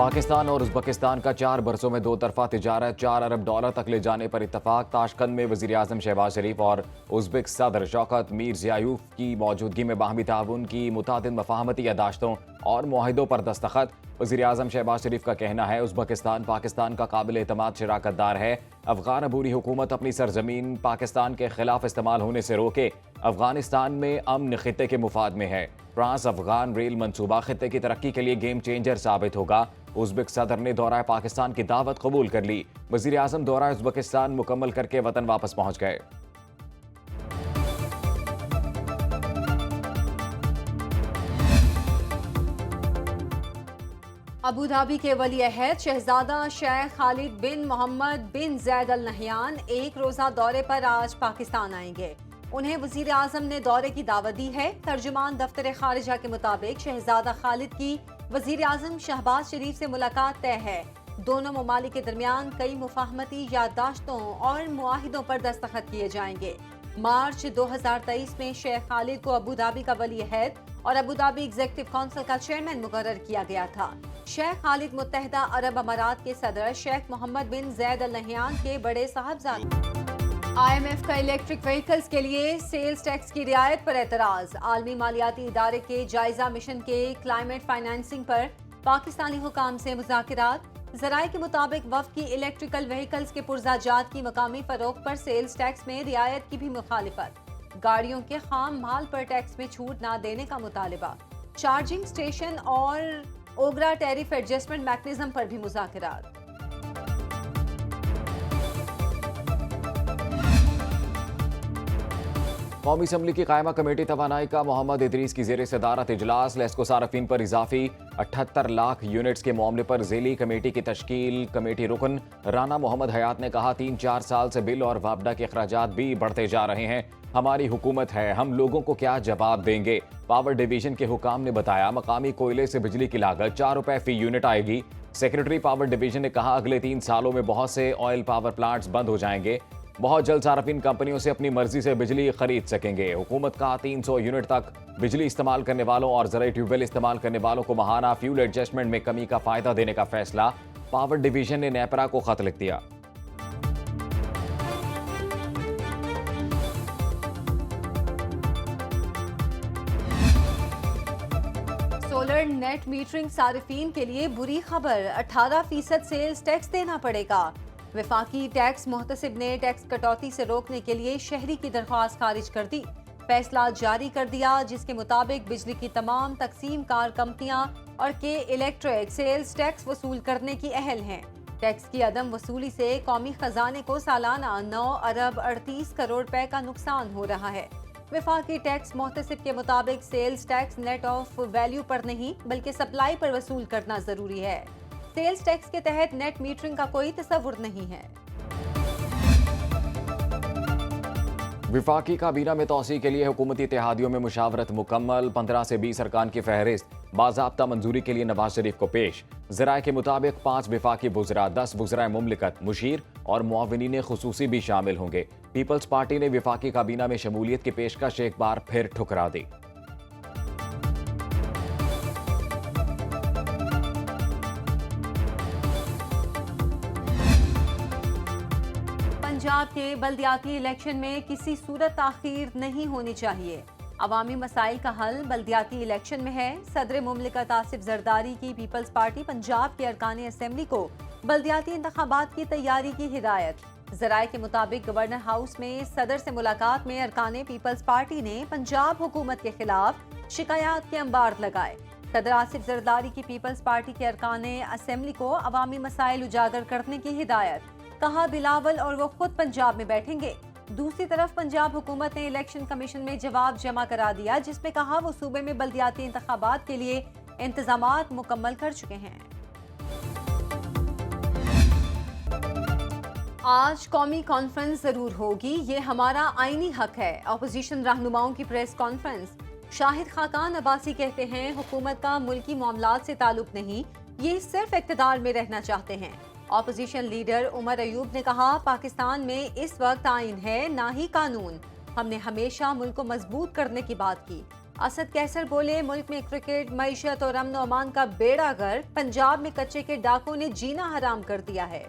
पाकिस्तान और उज़्बेकिस्तान का 4 बरसों में दो तरफा तिजारत $4 अरब तक ले जाने पर इत्तफाक। ताशकंद में वज़ीर-ए-आज़म शहबाज शरीफ और उज़्बेक सदर शौकत मीरज़ियोयेव की मौजूदगी में बाहमी ताउन की मुतादिद मफ़ाहमती यादाश्तों और मुआहिदों पर दस्तखत। वज़ीर-ए-आज़म शहबाज शरीफ का कहना है उज़्बेकिस्तान पाकिस्तान का काबिल एतमाद शराकतदार है। अफ़गान अबूरी हुकूमत अपनी सरजमीन पाकिस्तान के खिलाफ इस्तेमाल होने से रोके। अफ़गानिस्तान में अमन खित्ते के मुफाद में है। ट्रांस अफ़गान रेल मंसूबा खित्ते की तरक्की के लिए गेम चेंजर साबित होगा। उज़्बेक सदर ने दौरा पाकिस्तान की दावत कबूल कर ली। वज़ीर-ए-आज़म दौरा उज़्बेकिस्तान मुकम्मल करके वतन वापस पहुंच गए। अबू धाबी के वली अहद शहजादा शेख खालिद बिन मोहम्मद बिन जैद अल नहयान एक रोज़ा दौरे पर आज पाकिस्तान आएंगे। उन्हें वज़ीर आज़म ने दौरे की दावत दी है। तर्जुमान दफ्तर खारिजा के मुताबिक शहजादा खालिद की वज़ीर आज़म शहबाज शरीफ से मुलाकात तय है। दोनों ममालिक के दरमियान कई मुफाहमती याददाश्तों और मुआहिदों पर दस्तखत किए जाएंगे। मार्च 2023 में शेख खालिद को अबू धाबी का वली अहद और अबू धाबी एग्जीक्यूटिव काउंसिल का चेयरमैन मुकर्रर किया गया था। शेख खालिद मुत्तहिदा अरब अमारात के सदर शेख मोहम्मद बिन जैद अल नहयान के बड़े साहबजादे। IMF का इलेक्ट्रिक व्हीकल्स के लिए सेल्स टैक्स की रियायत पर एतराज। आलमी मालियाती इदारे के जायजा मिशन के क्लाइमेट फाइनेंसिंग पर पाकिस्तानी हुकाम से मुज़ाकिरात। ज़राए के मुताबिक वफ़द की इलेक्ट्रिकल व्हीकल्स के पुर्जाजात की मकामी फरोख्त पर सेल्स टैक्स में रियायत की भी मुखालिफत। गाड़ियों के खाम माल पर टैक्स में छूट न देने का मुतालिबा। चार्जिंग स्टेशन और ओगरा टैरिफ एडजस्टमेंट मैकेनिज्म पर भी मुज़ाकिरात। कौमी असम्बली की कायमा कमेटी तवानाई का मोहम्मद इदरीस की ज़ेर सदारत इजलास। लेस्को सारफीन पर इजाफी 78 लाख यूनिट्स के मामले पर ज़ेली कमेटी की तश्कील। कमेटी रुकन राना मोहम्मद हयात ने कहा 3-4 साल से बिल और वापडा के अखराजात भी बढ़ते जा रहे हैं। हमारी हुकूमत है, हम लोगों को क्या जवाब देंगे। पावर डिवीजन के हुकाम ने बताया मकामी कोयले से बिजली की लागत ₹4 फी यूनिट आएगी। सेक्रेटरी पावर डिवीजन ने कहा अगले 3 सालों में बहुत से ऑयल पावर प्लांट्स बंद हो जाएंगे। बहुत जल्द सार्फिन कंपनियों से अपनी मर्जी से बिजली खरीद सकेंगे। हुकूमत का 300 यूनिट तक बिजली इस्तेमाल करने वालों और ज़राई ट्यूबवेल इस्तेमाल करने वालों को माहाना फ्यूल एडजस्टमेंट में कमी का फायदा देने का फैसला। पावर डिवीजन ने नेपरा को खत लिख दिया। सोलर नेट मीटरिंग सार्फिन के लिए बुरी खबर, 18% सेल्स टैक्स देना पड़ेगा। वफाकी टैक्स मुहतसिब ने टैक्स कटौती से रोकने के लिए शहरी की दरख्वास्त खारिज कर दी। फैसला जारी कर दिया जिसके मुताबिक बिजली की तमाम तकसीम कार कंपनियां और के इलेक्ट्रिक सेल्स टैक्स वसूल करने की अहल हैं। टैक्स की अदम वसूली से कौमी खजाने को सालाना 9 अरब 38 करोड़ रुपए का नुकसान हो रहा है। वफाकी टैक्स मुहतसिब के मुताबिक sales tax net of value पर नहीं बल्कि सप्लाई पर वसूल करना जरूरी है। सेल्स टैक्स के तहत नेट मीटरिंग का कोई तस्वुर नहीं है। विफाकी काबीना में तोसी के लिए हुकूमती इत्तेहादियों में मुशावरत मुकम्मल। 15 से 20 अरकान की फहरिस्त बाज़ाब्ता मंजूरी के लिए नवाज शरीफ को पेश। ज़राए के मुताबिक 5 विफाकी बुज़रा, 10 बुज़रा मुमलिकत, मुशीर और मुआविनीन खुसूसी भी शामिल होंगे। पीपल्स पार्टी ने विफाकी काबीना में शमूलियत की पेशकश एक बार फिर ठुकरा दी। पंजाब के बल्दियाती इलेक्शन में किसी सूरत ताखीर नहीं होनी चाहिए। अवामी मसाइल का हल बल्दियाती इलेक्शन में है। सदर मुमलिकत आसिफ जरदारी की पीपल्स पार्टी पंजाब के अरकान असम्बली को बल्दियाती इंतखाबात की तैयारी की हिदायत। ज़राए के मुताबिक गवर्नर हाउस में सदर से मुलाकात में अरकान पीपल्स पार्टी ने पंजाब हुकूमत के खिलाफ शिकायत के अंबार लगाए। सदर आसिफ जरदारी की पीपल्स पार्टी के अरकान असम्बली को अवामी मसाइल उजागर करने की हिदायत। कहा बिलावल और वो खुद पंजाब में बैठेंगे। दूसरी तरफ पंजाब हुकूमत ने इलेक्शन कमीशन में जवाब जमा करा दिया जिसमें कहा वो सूबे में बल्दियाती इंतखाबात के लिए इंतजामात मुकम्मल कर चुके हैं। आज कौमी कॉन्फ्रेंस जरूर होगी, ये हमारा आईनी हक है। अपोजिशन रहनुमाओं की प्रेस कॉन्फ्रेंस। शाहिद खाकान अब्बासी कहते हैं हुकूमत का मुल्की मामलात से ताल्लुक नहीं, ये सिर्फ इख्तिदार में रहना चाहते हैं। ऑपोजिशन लीडर उमर अयूब ने कहा पाकिस्तान में इस वक्त आइन है ना ही कानून। हमने हमेशा मुल्क को मजबूत करने की बात की। असद कैसर बोले, मुल्क में क्रिकेट, मईशत और अमन अमान का बेड़ा गर्क। पंजाब में कच्चे के डाकुओं ने जीना हराम कर दिया है।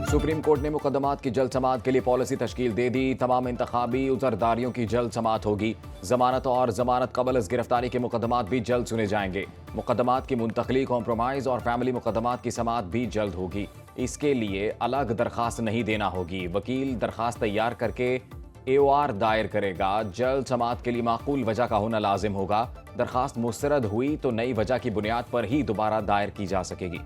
सुप्रीम कोर्ट ने मुकदमात की जल्द समाअत के लिए पॉलिसी तश्कील दे दी। तमाम इंतखाबी उजरदारियों की जल्द समाअत होगी। जमानत और जमानत कबल अज गिरफ्तारी के मुकदमात भी जल्द सुने जाएंगे। मुकदमात की मुंतकली, कॉम्प्रोमाइज और फैमिली मुकदमात की समाअत भी जल्द होगी। इसके लिए अलग दरखास्त नहीं देना होगी। वकील दरखास्त तैयार करके AOR दायर करेगा। जल्द समाअत के लिए माकूल वजह का होना लाजिम होगा। दरखास्त मुस्तरद हुई तो नई वजह की बुनियाद पर ही दोबारा दायर की जा सकेगी।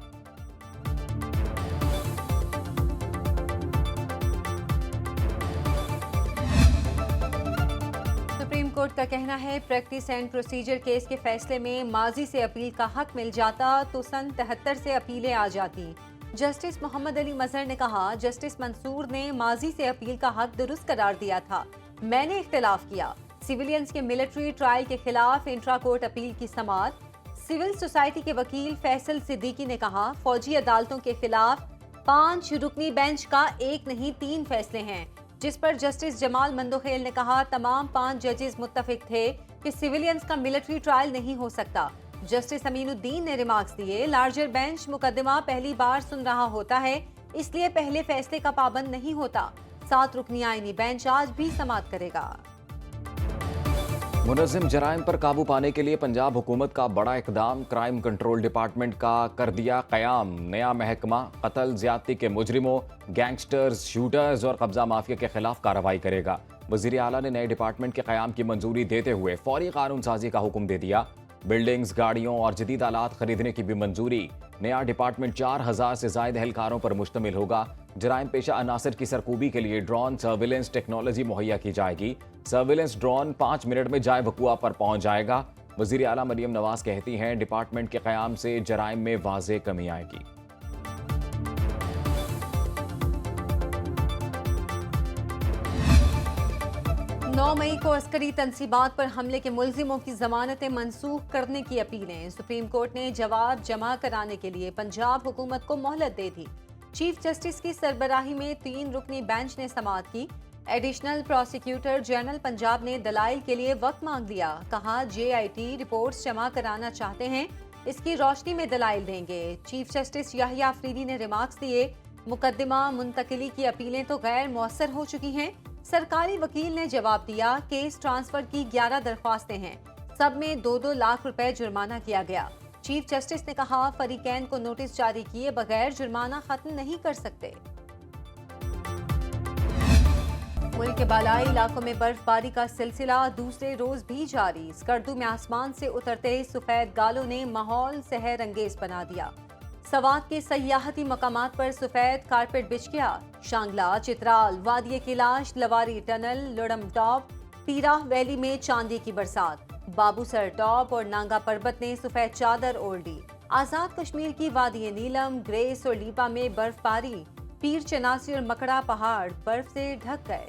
सुप्रीम कोर्ट का कहना है, प्रैक्टिस एंड प्रोसीजर केस के फैसले में माजी से अपील का हक मिल जाता तो सन 73 से अपीलें आ जाती। जस्टिस मोहम्मद अली मजहर ने कहा, जस्टिस मंसूर ने माजी से अपील का हक दुरुस्त करार दिया था। मैंने इख्तिलाफ किया। सिविलियंस के मिलिट्री ट्रायल के खिलाफ इंट्रा कोर्ट अपील की समाअत। सिविल सोसाइटी के वकील फैसल सिद्दीकी ने कहा, फौजी अदालतों के खिलाफ 5 रुकनी बेंच का 1 नहीं 3 फैसले हैं, जिस पर जस्टिस जमाल मंदोखेल ने कहा, तमाम 5 जजेस मुत्तफिक थे कि सिविलियंस का मिलिट्री ट्रायल नहीं हो सकता। जस्टिस अमीनुद्दीन ने रिमार्क्स दिए, लार्जर बेंच मुकदमा पहली बार सुन रहा होता है, इसलिए पहले फैसले का पाबंद नहीं होता। 7 रुकनी आईनी बेंच आज भी समाअत करेगा। मुनज़्ज़िम जराइम पर काबू पाने के लिए पंजाब हुकूमत का बड़ा इकदाम। क्राइम कंट्रोल डिपार्टमेंट का कर दिया कयाम नया महकमा। कत्ल ज्यादती के मुजरिमों, गैंगस्टर्स, शूटर्स और कब्जा माफिया के खिलाफ कार्रवाई करेगा। वज़ीर आला ने नए डिपार्टमेंट के कयाम की मंजूरी देते हुए फौरी कानून साजी का हुक्म दे दिया। बिल्डिंग्स, गाड़ियों और जदीद आलात खरीदने की भी मंजूरी। नया डिपार्टमेंट 4000 से ज्यादा एहलकारों पर मुश्तमिल होगा। जराइम पेशा अनासर की सरकूबी के लिए ड्रोन सर्विलेंस टेक्नोलॉजी मुहैया की जाएगी। सर्विलेंस ड्रोन 5 मिनट में जाए वकुआ पर पहुंच जाएगा। वज़ीर आला मरियम नवाज कहती हैं, डिपार्टमेंट के क़याम से जराइम में वाज़े कमी आएगी। नौ मई को अस्करी तनसीबात पर हमले के मुल्जिमों की जमानतें मनसूख करने की अपीलें। सुप्रीम कोर्ट ने जवाब जमा कराने के लिए पंजाब हुकूमत को मोहलत दे दी। चीफ जस्टिस की सरबराही में 3 रुकनी बेंच ने समाअत की। एडिशनल प्रोसिक्यूटर जनरल पंजाब ने दलाइल के लिए वक्त मांग लिया। कहा, JIT रिपोर्ट्स जमा कराना चाहते हैं, इसकी रोशनी में दलाइल देंगे। चीफ जस्टिस याहिया अफरीदी ने रिमार्क्स दिए, मुकदमा मुंतकिली की अपीलें तो गैर मौसर हो चुकी हैं। सरकारी वकील ने जवाब दिया, केस ट्रांसफर की 11 दरख्वास्तें हैं, सब में 2-2 लाख रुपए जुर्माना किया गया। चीफ जस्टिस ने कहा, फरीकैन को नोटिस जारी किए बगैर जुर्माना खत्म नहीं कर सकते। मुल्क के बालाई इलाकों में बर्फबारी का सिलसिला दूसरे रोज भी जारी। स्कर्दू में आसमान से उतरते सफेद गालों ने माहौल सहर अंगेज बना दिया। सवात के सयाहती मकामात पर सफेद कारपेट बिछ गया। शांगला, चित्राल, वादिये कैलाश, लवारी टनल, लुड़म टॉप, तीराह वैली में चांदी की बरसात। बाबूसर टॉप और नांगा पर्वत ने सफेद चादर ओढ़ ली। आजाद कश्मीर की वादिये नीलम, ग्रेस और लीपा में बर्फबारी। पीर चनासी और मकड़ा पहाड़ बर्फ से ढक गए।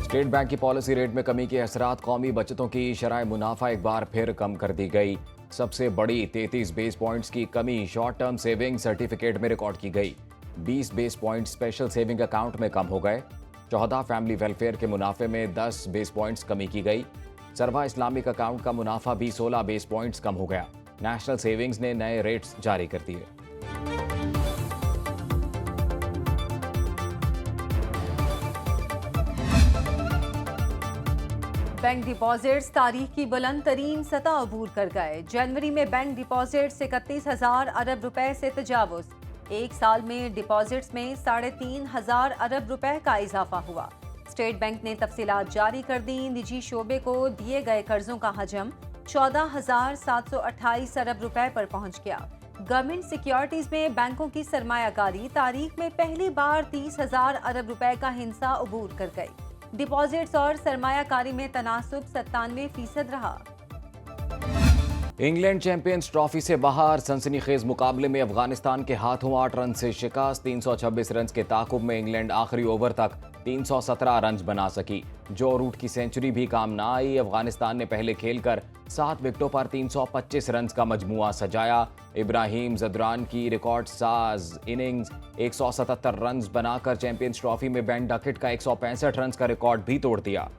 स्टेट बैंक की पॉलिसी रेट में कमी के असरात। कौमी बचतों की शरह मुनाफा एक बार फिर कम कर दी गई। सबसे बड़ी 33 बेस पॉइंट्स की कमी शॉर्ट टर्म सेविंग सर्टिफिकेट में रिकॉर्ड की गई। 20 base point special saving account में कम हो गए। 14 फैमिली वेलफेयर के मुनाफे में 10 बेस पॉइंट्स कमी की गई। सरवा इस्लामिक अकाउंट का मुनाफा भी 16 बेस पॉइंट्स कम हो गया। नेशनल सेविंग्स ने नए रेट्स जारी कर दिए। बैंक डिपॉजिट्स तारीख की बुलंद तरीन सतह अबूर कर गए। जनवरी में बैंक डिपॉजिट्स 31,000 अरब रुपए से तजावुज। एक साल में डिपॉजिट्स में 3,500 अरब रुपए का इजाफा हुआ। स्टेट बैंक ने तफसीलात जारी कर दी। निजी शोबे को दिए गए कर्जों का हजम 14,728 अरब रुपए पर पहुंच गया। गवर्नमेंट सिक्योरिटीज में बैंकों की सरमायाकारी तारीख में पहली बार 30,000 अरब रुपए का हिस्सा अबूर कर गई। डिपॉजिट्स और सरमायाकारी में तनासुब 97% रहा। इंग्लैंड चैंपियंस ट्रॉफी से बाहर। सनसनीखेज मुकाबले में अफगानिस्तान के हाथों 8 रन से शिकस्त। 326 रन के ताकुब में इंग्लैंड आखिरी ओवर तक 317 रन बना सकी। जो रूट की सेंचुरी भी काम ना आई। अफगानिस्तान ने पहले खेलकर 7 विकेटों पर 325 रन का मजमुआ सजाया। इब्राहिम जदरान की रिकॉर्ड साज इनिंग्स 177 रन बनाकर चैंपियंस ट्रॉफी में बेन डकेट का 165 रन का रिकॉर्ड भी तोड़ दिया।